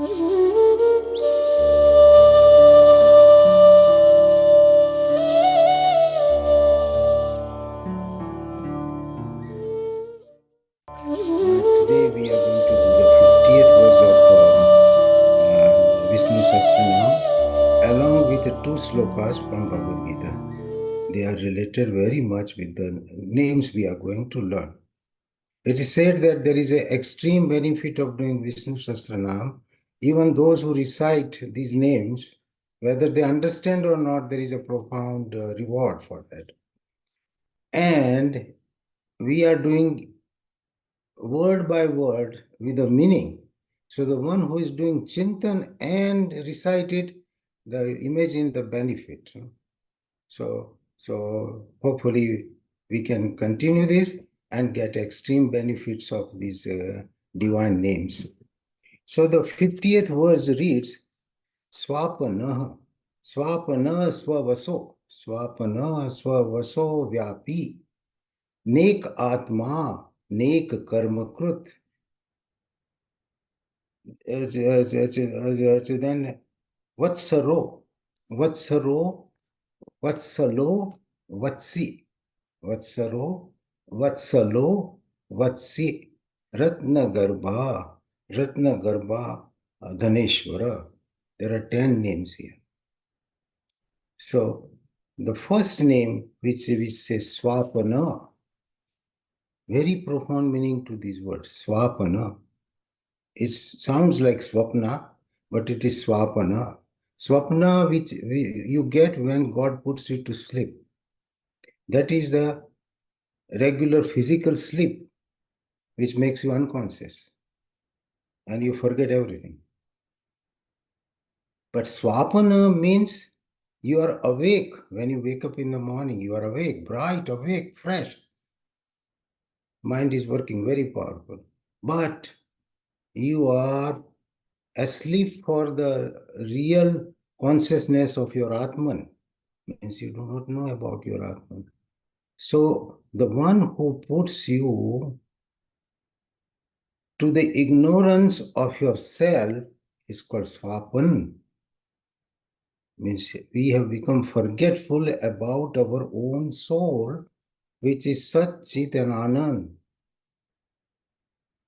Today we are going to do the 50th verse of Vishnu Sahastranam along with the two slokas from Bhagavad Gita. They are related very much with the names we are going to learn. It is said that there is an extreme benefit of doing Vishnu Sahastranam. Even those who recite these names, whether they understand or not, there is a profound reward for that. And we are doing word by word with a meaning. So the one who is doing Chintan and recite it, imagine the benefit. So hopefully we can continue this and get extreme benefits of these divine names. So the 50th verse reads, Swapana, Swapana SwaVasho, Swapana SwaVasho Vyapi, Nek Atma, Nek Karmakrut. Then Vatsaro, Vatsaro, Vatsalo, Vatsi, Vatsaro, Vatsalo, Vatsi, Ratnagarbha, Ratnagarbha, Dhaneshwara. There are 10 names here. So the first name, which says Swapana, very profound meaning to this word, Swapana. It sounds like Swapna, but it is Swapana. Swapna, which you get when God puts you to sleep. That is the regular physical sleep, which makes you unconscious and you forget everything. But Swapana means you are awake. When you wake up in the morning, you are awake, bright, awake, fresh. Mind is working, very powerful. But you are asleep for the real consciousness of your Atman. Means you do not know about your Atman. So the one who puts you to the ignorance of yourself is called Swapan. Means we have become forgetful about our own soul, which is Sat Chit and Anand.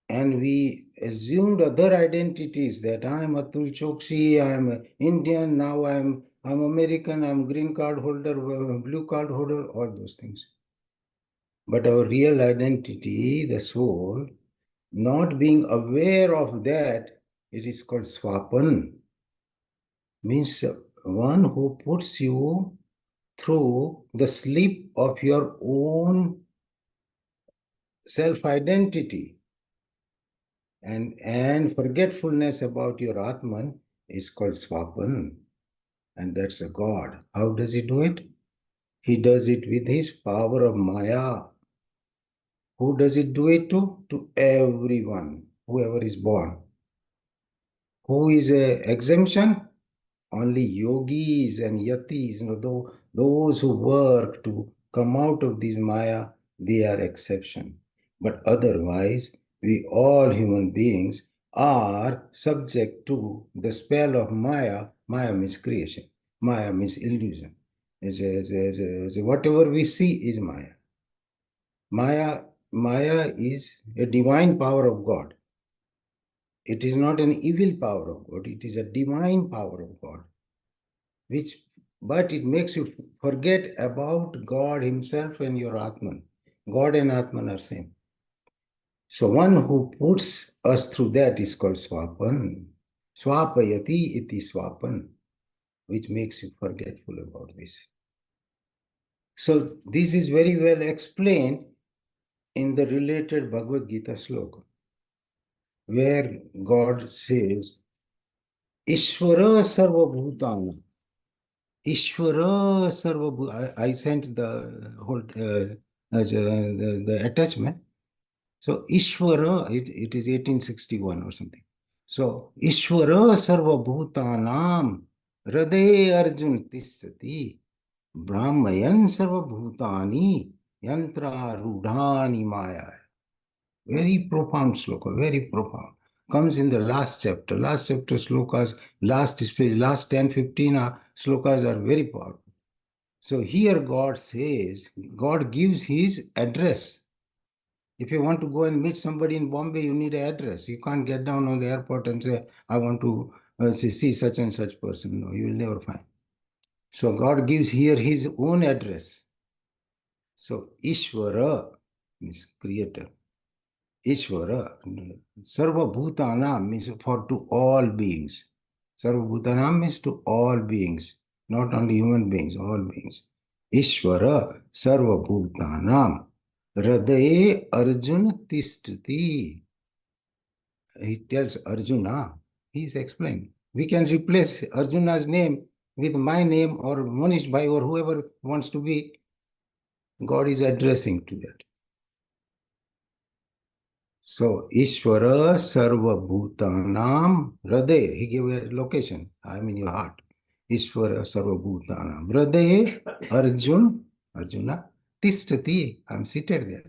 And we assumed other identities that I am Atul Chokshi, I am Indian, now I'm American, I'm green card holder, blue card holder, all those things. But our real identity, the soul, not being aware of that, it is called Swapan. Means one who puts you through the sleep of your own self-identity and forgetfulness about your Atman is called Swapan, and that's a God. How does he do it? He does it with his power of Maya. Who does it do it to? To everyone, whoever is born. Who is an exemption? Only yogis and yatis, those who work to come out of this Maya, they are exception. But otherwise, we all human beings are subject to the spell of Maya. Maya means creation. Maya means illusion. Whatever we see is Maya. Maya is a divine power of God. It is not an evil power of God. It is a divine power of God. But it makes you forget about God himself and your Atman. God and Atman are same. So one who puts us through that is called Swapan. Swapayati iti Swapan, which makes you forgetful about this. So this is very well explained in the related Bhagavad Gita sloka, where God says, Ishvara sarva bhutana. Ishvara sarva. I sent the whole the attachment. So Ishvara, it is 1861 or something. So Ishvara sarva bhutanam hriday arjun tishtati brahmayan sarva bhutani yantra rudhani maya. Very profound sloka, very profound. comes in the last chapter. Last chapter slokas, last 10, 15 slokas are very powerful. So here God says, God gives his address. If you want to go and meet somebody in Bombay, you need an address. You can't get down on the airport and say, I want to see such and such person. No, you will never find. So God gives here his own address. So Ishvara means creator. Ishvara, Sarva Bhutanam means for to all beings. Sarva Bhutanam means to all beings, not only human beings, all beings. Ishvara Sarva Bhutanam Hridaye Arjuna Tishtati. He tells Arjuna, he is explaining. We can replace Arjuna's name with my name or Manish Bhai or whoever wants to be. God is addressing to that. So, Ishvara Sarva Bhutanam Hridaye. He gave a location. I am in your heart. Ishvara Sarva Bhutanam Hridaye Arjuna Tishtati. I am seated there.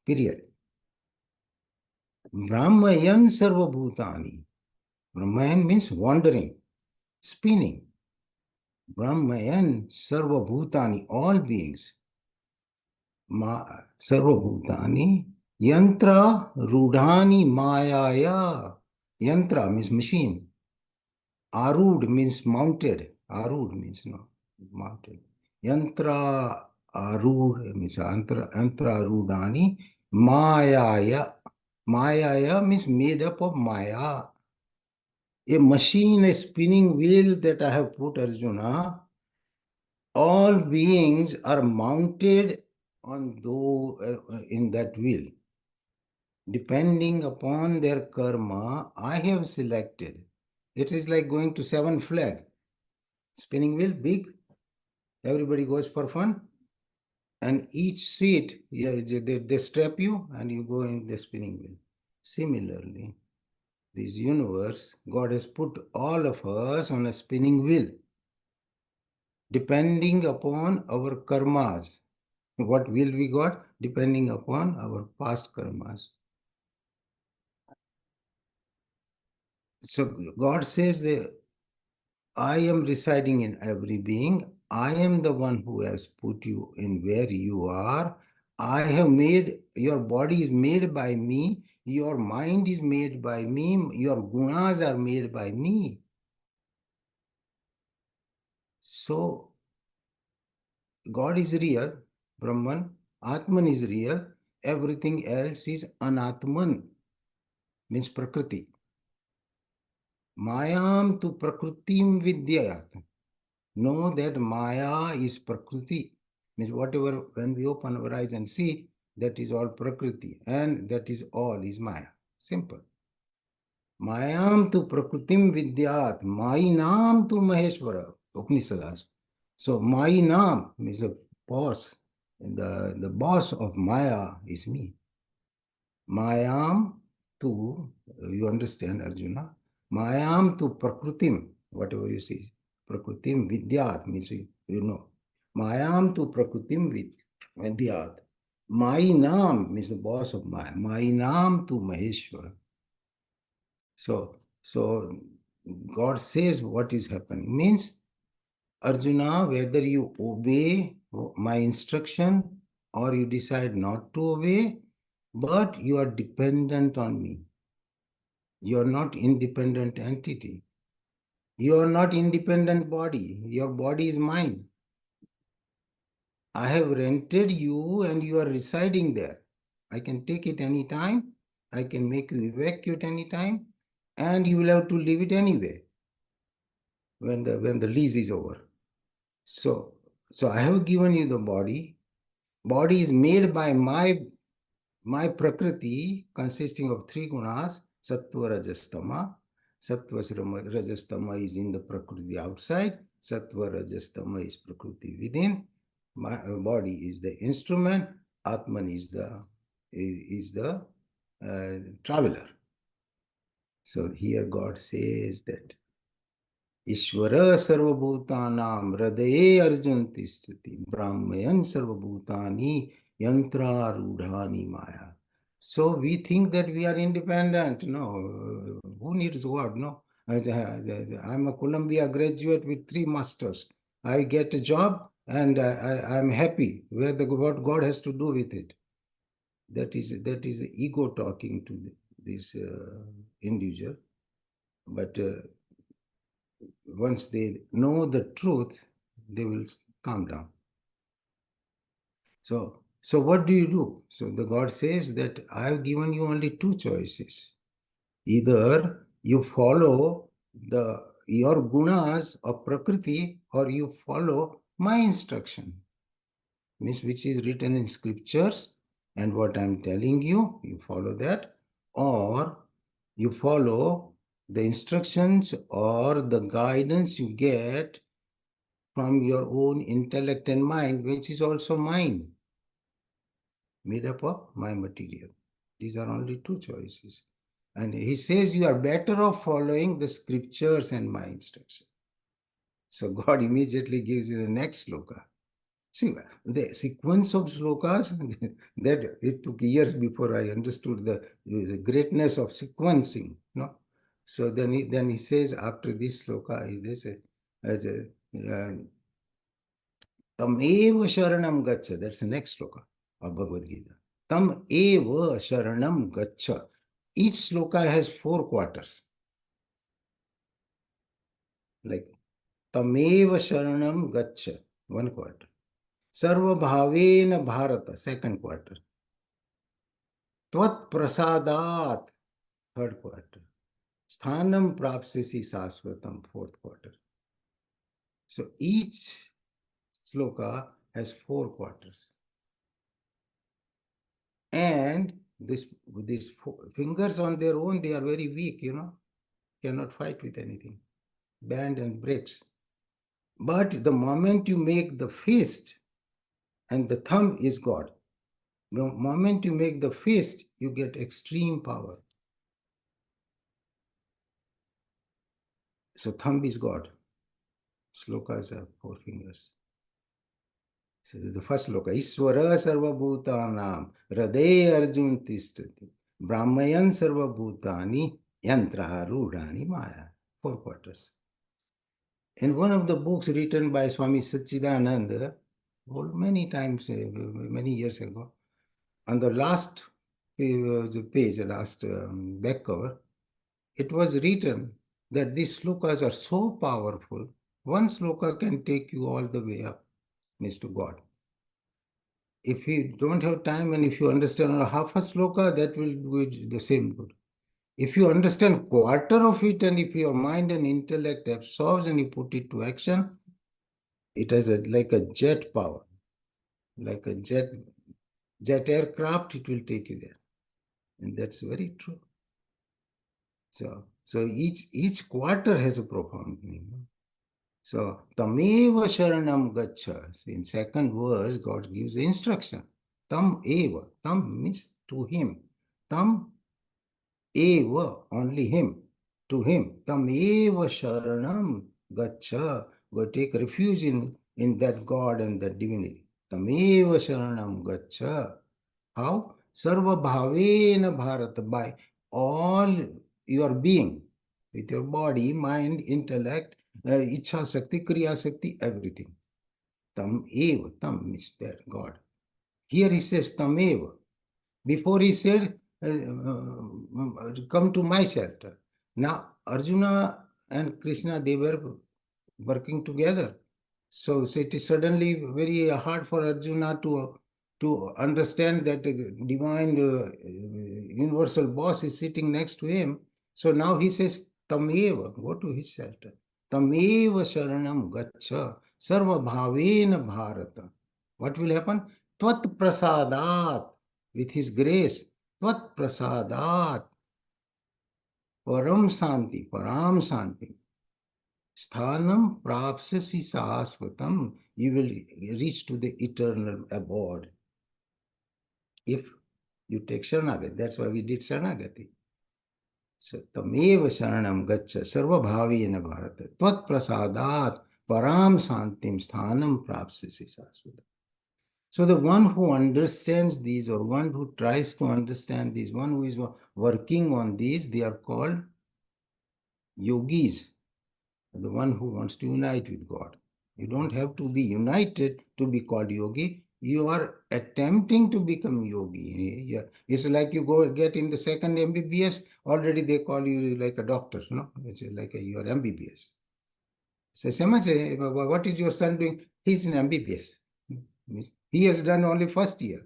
Period. Brahmayan Sarva Bhutani. Brahmayan means wandering, spinning. Brahmayan Sarva Bhutani, all beings. Sarva Bhutani. Yantra Rudhani Mayaya. Yantra means machine. Arud means mounted. Arud means no, mounted. Yantra Arud means Yantra Rudhani Mayaya. Mayaya means made up of Maya. A machine, a spinning wheel that I have put, Arjuna, all beings are mounted on in that wheel. Depending upon their karma, I have selected. It is like going to Seven Flag. Spinning wheel, big. Everybody goes for fun. And each seat, they strap you and you go in the spinning wheel. Similarly, this universe, God has put all of us on a spinning wheel. Depending upon our karmas. What wheel we got? Depending upon our past karmas. So God says that I am residing in every being. I am the one who has put you in where you are. I have made, your body is made by me. Your mind is made by me. Your gunas are made by me. So God is real, Brahman. Atman is real. Everything else is anatman, means prakriti. Mayam tu prakritim vidyayat. Know that Maya is prakriti. Means whatever, when we open our eyes and see, that is all prakriti. And that is all is Maya. Simple. Mayam tu prakritim vidyat. Mainam tu Maheshwara. Upanishadas. So Mainam means a boss. The boss of Maya is me. Mayam tu, you understand, Arjuna? Mayam tu prakritim, whatever you see. Prakritim vidyat means you know. Mayam tu prakritim vidyat. Mainam means the boss of Maya. Mainam tu Maheshwara. So God says what is happening. Means, Arjuna, whether you obey my instruction or you decide not to obey, but you are dependent on me. You are not independent entity. You are not independent body. Your body is mine. I have rented you and you are residing there. I can take it anytime. I can make you evacuate anytime. And you will have to leave it anyway when the lease is over. So I have given you the body. Body is made by my prakriti, consisting of three gunas, sattva, rajas, tama. Sattva, rajas, tama is in the prakriti outside. Sattva, rajas, tama is prakriti within. My body is the instrument. Atman is the traveler. So here God says that Ishvara sarvabhutanam hridaye arjun tishtati brahmayan sarvabhutani yantra rudhani maya. So we think that we are independent. No, who needs God? No, I'm a Columbia graduate with 3 masters. I get a job and I'm happy. What God has to do with it? That is the ego talking to this individual. But once they know the truth, they will calm down. So what do you do? So the God says that I have given you only 2 choices. Either you follow your gunas of Prakriti or you follow my instruction, means which is written in scriptures, and what I'm telling you, you follow that, or you follow the instructions or the guidance you get from your own intellect and mind, which is also mine, made up of my material. These are only 2 choices. And he says you are better off following the scriptures and my instruction. So God immediately gives you the next sloka. See, the sequence of slokas, that it took years before I understood the greatness of sequencing. No? So then he says after this sloka, as a Tam eva sharanam gaccha. That's the next sloka of Bhagavad Gita. Tam eva sharanam gaccha. Each sloka has 4 quarters. Like Tameva sharanam gaccha, 1 quarter. Sarva bhavena bharata, 2nd quarter. Tvat prasadat, 3rd quarter. Sthanam prapsisi sasvatam, 4th quarter. So each sloka has 4 quarters. And these fingers on their own, they are very weak, cannot fight with anything. Bend and breaks. But the moment you make the fist, and the thumb is God. The moment you make the fist, you get extreme power. So thumb is God. Slokas are 4 fingers. So the first sloka, Iswara sarva bhutanam, Hriday Arjun tishtati, Brahmayan sarva bhutani, Yantra rudhani maya. 4 quarters. In one of the books written by Swami Satchidananda, many times, many years ago, on the last page, last back cover, it was written that these slokas are so powerful, one sloka can take you all the way up, means to God. If you don't have time and if you understand half a sloka, that will do the same good. If you understand quarter of it and if your mind and intellect absorbs and you put it to action, it has like a jet power, like a jet aircraft, it will take you there. And that's very true. So each quarter has a profound meaning. So tameva sharanam gaccha. In 2nd verse, God gives the instruction. Tam eva. Tam means to him. Tam eva, only him. To him. Tam eva sharanam gaccha. Go take refuge in that God and that divinity. Tam eva sharanam gaccha. How? Sarva bhavena bharata. By all your being, with your body, mind, intellect, Ichha Sakti, Kriya Sakti, everything. Tam eva, tam means that God. Here he says tam eva. Before he said, come to my shelter. Now Arjuna and Krishna, they were working together. So it is suddenly very hard for Arjuna to understand that divine universal boss is sitting next to him. So now he says, Tameva, go to his shelter. Tameva sharanam gaccha sarva bhavena bharata. What will happen? Tvat prasadat, with his grace. Tvat prasadat, param santi, param santi. Sthanam prapsasi sahasvatam, you will reach to the eternal abode. If you take Sharanagati, that's why we did Sharanagati. So, tameva sharanam gaccha sarva bhavena bharata tvat prasadat param santim sthanam prapsasi sahasvatam. So the one who understands these, or one who tries to understand these, one who is working on these, they are called yogis, the one who wants to unite with God. You don't have to be united to be called yogi. You are attempting to become yogi. Yeah. It's like you go get in the second MBBS, already they call you like a doctor, no? It's like you are MBBS. So someone say, what is your son doing? He's in MBBS. He has done only first year,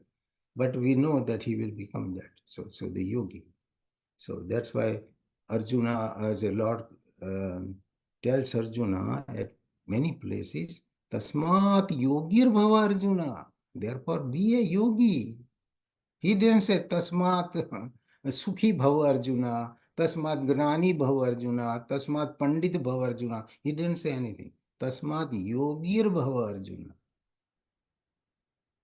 but we know that he will become that. So the yogi. So that's why Arjuna, as a Lord tells Arjuna at many places, Tasmat yogir bhava Arjuna. Therefore, be a yogi. He didn't say Tasmat sukhi bhava Arjuna, Tasmat gnani bhava Arjuna, Tasmat pandit bhava Arjuna. He didn't say anything. Tasmat yogir bhava Arjuna.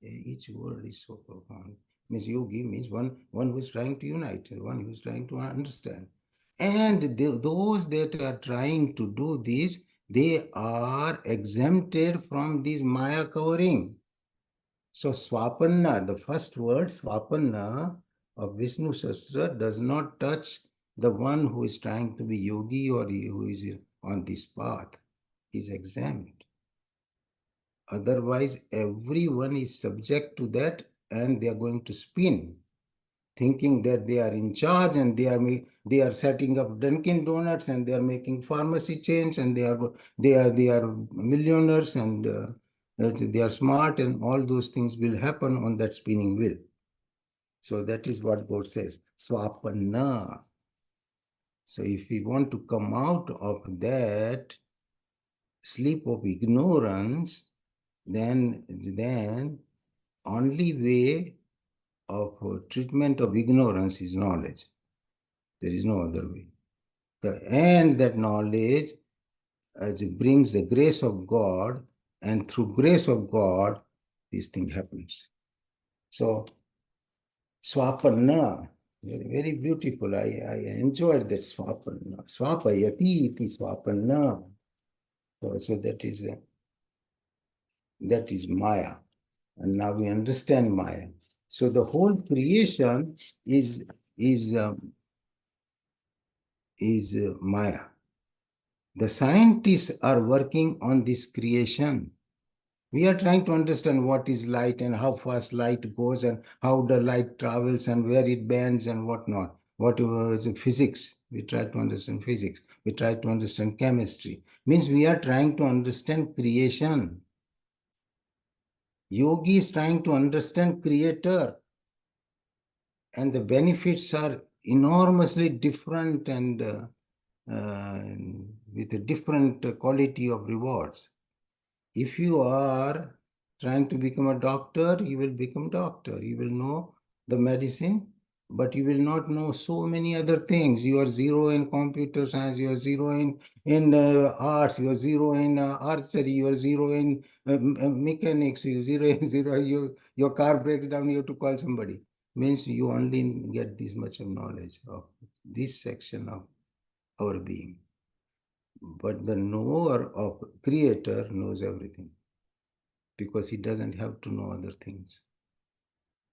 Each word is so profound. Means yogi means one who is trying to unite, one who is trying to understand. And those that are trying to do this, they are exempted from this Maya covering. So Swapanna, the first word Swapanna of Vishnu Sastra does not touch the one who is trying to be yogi or who is on this path. He is exempt. Otherwise, everyone is subject to that, and they are going to spin, thinking that they are in charge, and they are setting up Dunkin' Donuts, and they are making pharmacy chains, and they are millionaires, and they are smart, and all those things will happen on that spinning wheel. So that is what God says, Swapanna. So if we want to come out of that sleep of ignorance, then only way of treatment of ignorance is knowledge. There is no other way. And that knowledge brings the grace of God, and through grace of God, this thing happens. So, Swapanna, very, very beautiful. I enjoyed that Swapanna. Swapayati iti Swapanna. So that is Maya. And now we understand Maya. So the whole creation is Maya. The scientists are working on this creation. We are trying to understand what is light and how fast light goes and how the light travels and where it bends and whatnot. What is physics? We try to understand physics. We try to understand chemistry. Means we are trying to understand creation. Yogi is trying to understand creator. And the benefits are enormously different and with a different quality of rewards. If you are trying to become a doctor, you will become doctor. You will know the medicine, but you will not know so many other things. You are zero in computer science, you are zero in arts, you are zero in archery, you are zero in mechanics, you are zero in zero. Your car breaks down, you have to call somebody. Means you only get this much of knowledge of this section of our being. But the knower of creator knows everything, because he doesn't have to know other things.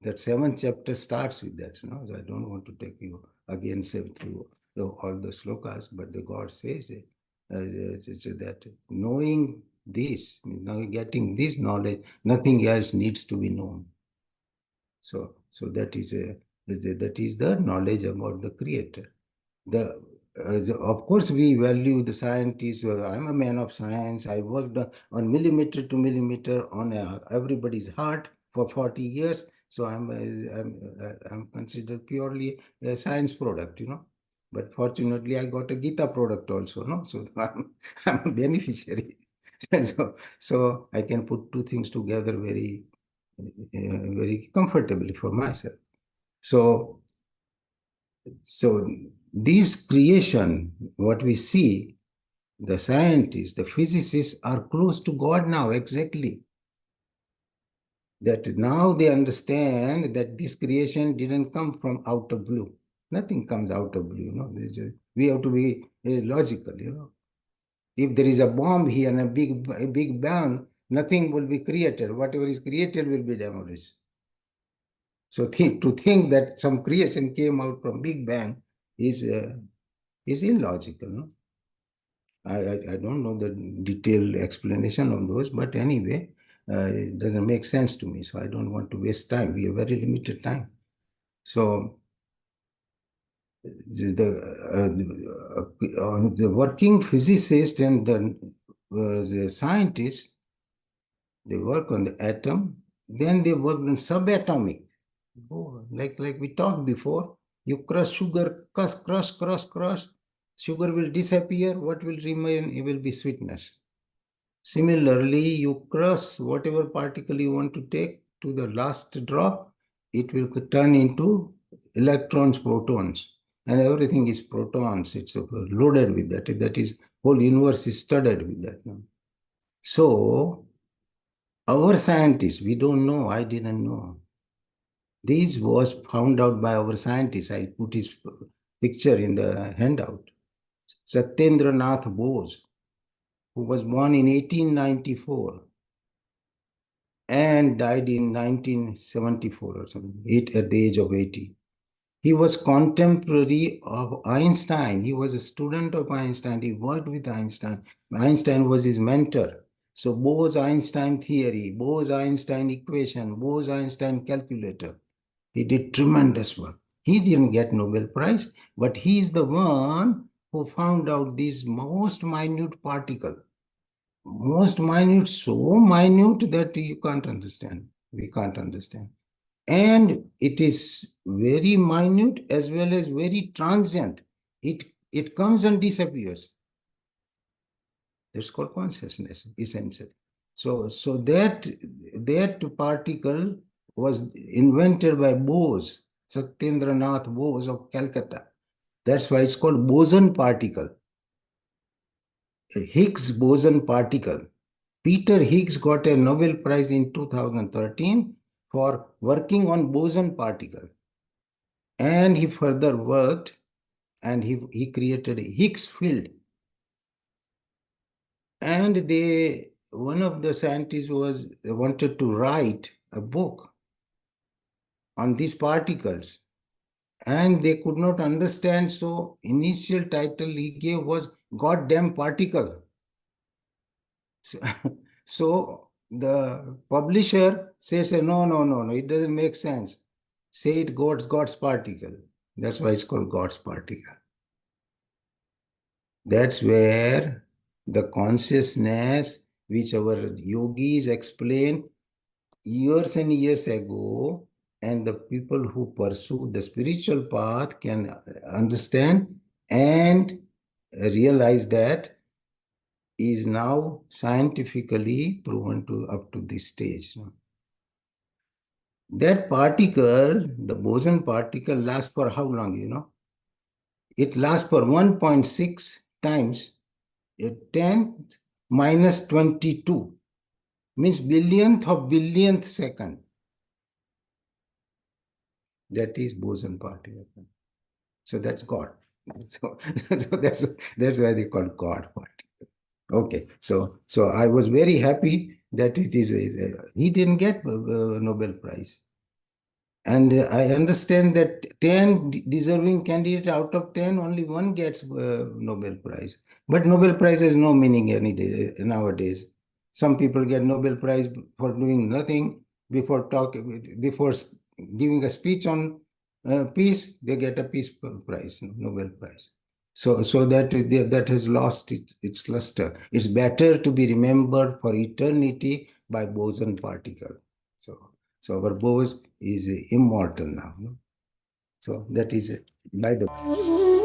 That seventh chapter starts with that. So I don't want to take you again through all the slokas, but the God says that knowing this, now getting this knowledge, nothing else needs to be known. So that is the knowledge about the creator. Of course, we value the scientists. I'm a man of science. I worked on millimeter to millimeter on everybody's heart for 40 years. So I'm considered purely a science product, But fortunately, I got a Gita product also, no? So I'm a beneficiary. so I can put two things together very comfortably for myself. So this creation, what we see, the scientists, the physicists are close to God now, exactly. That now they understand that this creation didn't come from out of blue. Nothing comes out of blue, We have to be logical, If there is a bomb here and a big bang, nothing will be created. Whatever is created will be demolished. So to think that some creation came out from Big Bang is illogical. No? I don't know the detailed explanation of those, but anyway, it doesn't make sense to me. So I don't want to waste time. We have very limited time. So the working physicist and the scientists, they work on the atom, then they work on subatomic. Oh, like we talked before, you crush sugar, crush, sugar will disappear. What will remain? It will be sweetness. Similarly, you crush whatever particle you want to take to the last drop, it will turn into electrons, protons, and everything is protons. It's loaded with that. That is, whole universe is studded with that. So, our scientists, we don't know, I didn't know. This was found out by our scientists. I put his picture in the handout. Satyendranath Bose, who was born in 1894 and died in 1974 or something, at the age of 80. He was contemporary of Einstein. He was a student of Einstein. He worked with Einstein. Einstein was his mentor. So Bose-Einstein theory, Bose-Einstein equation, Bose-Einstein calculator. He did tremendous work. He didn't get Nobel Prize, but he is the one who found out this most minute particle. Most minute, so minute that you can't understand. We can't understand. And it is very minute as well as very transient. It comes and disappears. That's called consciousness, essentially. So that particle was invented by Bose, Satyendranath Bose of Calcutta. That's why it's called boson particle. A Higgs boson particle. Peter Higgs got a Nobel Prize in 2013 for working on boson particle. And he further worked and he created a Higgs field. And one of the scientists wanted to write a book on these particles, and they could not understand. So initial title he gave was "Goddamn Particle." So the publisher says, no, it doesn't make sense. Say it God's particle. That's why it's called God's particle. That's where the consciousness, which our yogis explained years and years ago, and the people who pursue the spiritual path can understand and realize that is now scientifically proven to up to this stage. That particle, the boson particle, lasts for how long, It lasts for 1.6 times 10 minus 22, means billionth second. That is boson particle. So that's God. So that's why they call God particle. Okay, so I was very happy that it is he didn't get Nobel Prize. And I understand that 10 deserving candidate out of 10, only one gets Nobel Prize. But Nobel Prize has no meaning any day nowadays. Some people get Nobel Prize for doing nothing. Before giving a speech on peace, they get a peace prize, Nobel Prize. So that has lost its luster. It's better to be remembered for eternity by boson particle. So our Bose is immortal now. So that is it. By the way.